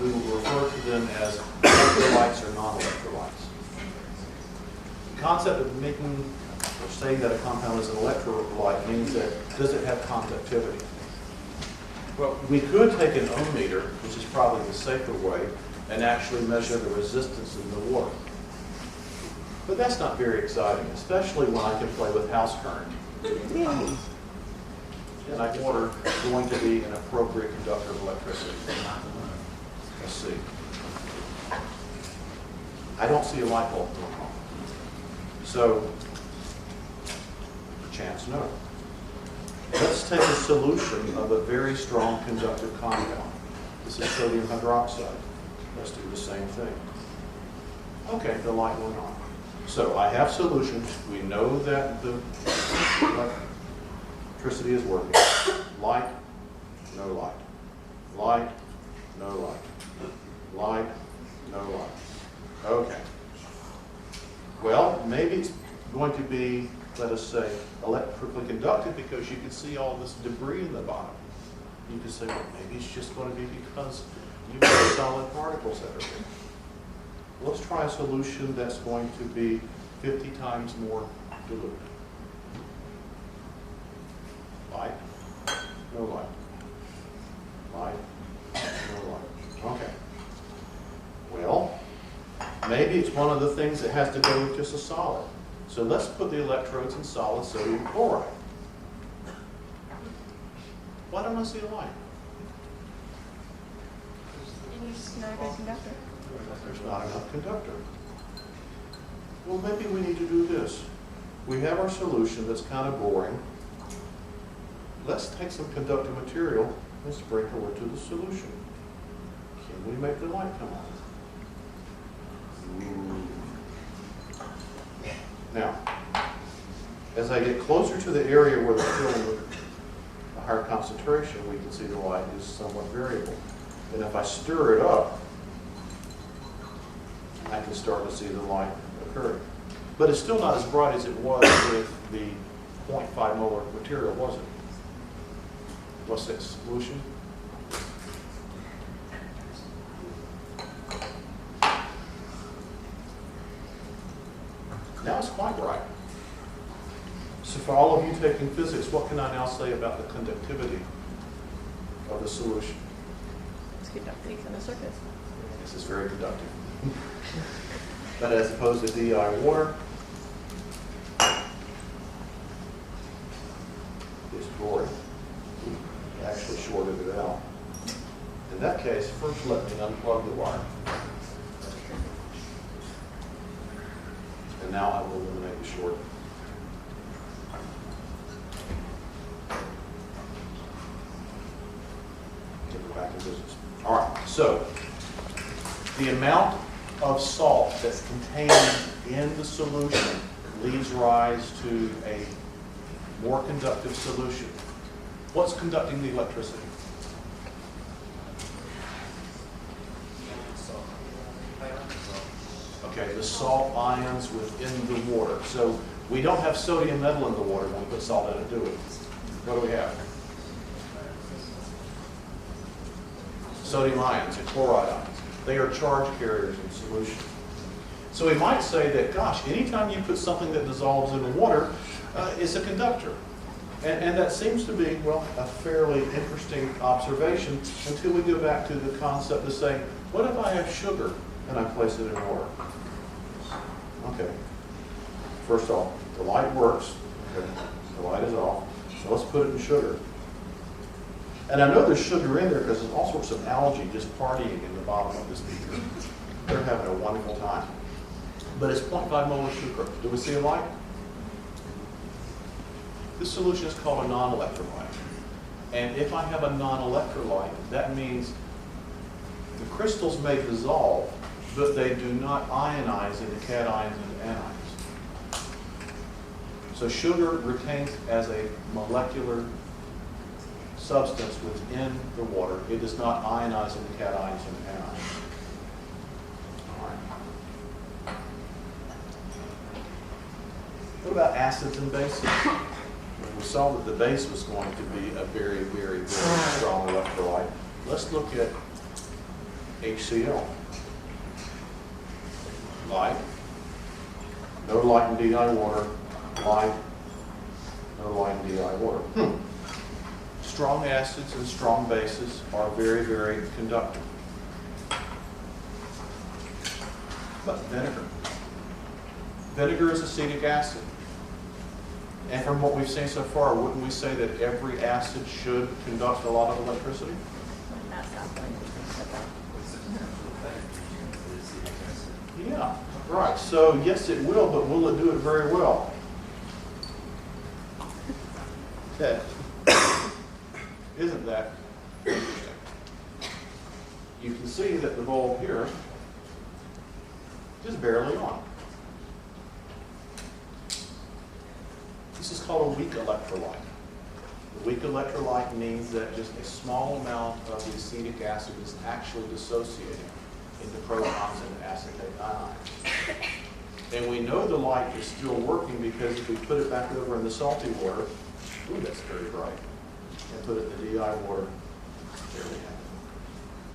we will refer to them as electrolytes or non-electrolytes. The concept of making or saying that a compound is an electrolyte means that does it have conductivity? Well, we could take an ohm meter, which is probably the safer way, and actually measure the resistance in the water. But that's not very exciting, especially when I can play with house current. And I water is going to be an appropriate conductor of electricity. Let's see. I don't see a light bulb going on. So, chance no. Let's take a solution of a very strong conductive compound. This is sodium hydroxide. Let's do the same thing. Okay, the light went on. So I have solutions. We know that the electricity is working. Light, no light. Light, no light. Light, no light. Okay. Well, maybe it's going to be, let us say, electrically conductive because you can see all this debris in the bottom. You can say, well, maybe it's just going to be because you have solid particles that are there. Let's try a solution that's going to be 50 times more dilute. Light, no light. Light, no light. Okay. Well, maybe it's one of the things that has to go with just a solid. So let's put the electrodes in solid sodium chloride. Why don't I see a light? And you're just not a good conductor. There's not enough conductor. Well, maybe we need to do this. We have our solution that's kind of boring. Let's take some conductive material and sprinkle it to the solution. Can we make the light come on? Now, as I get closer to the area where the film with a higher concentration, we can see the light is somewhat variable. And if I stir it up, I can start to see the light occurring. But it's still not as bright as it was with the 0.5 molar material, was it? What's that solution? Now it's quite bright. So for all of you taking physics, what can I now say about the conductivity of the solution? It's conducting on the surface. This is very conductive. But as opposed to DI water, it's boring. Actually shorted it out. In that case, first let me unplug the wire. And now I will eliminate the short. Get it back in business. All right, so the amount of salt that's contained in the solution leaves rise to a more conductive solution. What's conducting the electricity? Okay, the salt ions within the water. So we don't have sodium metal in the water when we put salt in it, do we? What do we have? Sodium ions and chloride ions. They are charge carriers in solution. So we might say that, gosh, anytime you put something that dissolves in water, it's a conductor. And that seems to be, well, a fairly interesting observation until we go back to the concept of saying, what if I have sugar and I place it in water? Okay. First off, the light works. Okay. The light is off. So let's put it in sugar. And I know there's sugar in there because there's all sorts of algae just partying in the bottom of this beaker. They're having a wonderful time. But it's 0.5 molar sugar. Do we see a light? This solution is called a non-electrolyte. And if I have a non-electrolyte, that means the crystals may dissolve, but they do not ionize into cations and anions. So sugar retains as a molecular substance within the water. It does not ionize into cations and anions. All right. What about acids and bases? We saw that the base was going to be a very, very, very strong electrolyte. Let's look at HCl. Light. No light in DI water. Light. No light in DI water. Strong acids and strong bases are very, very conductive. But vinegar. Vinegar is acetic acid. And from what we've seen so far, wouldn't we say that every acid should conduct a lot of electricity? Not sapling. Yeah, right. So yes, it will, but will it do it very well? Okay. Isn't that interesting? You can see that the bulb here is barely on. This is called a weak electrolyte. The weak electrolyte means that just a small amount of the acetic acid is actually dissociating into protons and acetate ions. And we know the light is still working because if we put it back over in the salty water, ooh, that's very bright, and put it in the DI water, there we have it.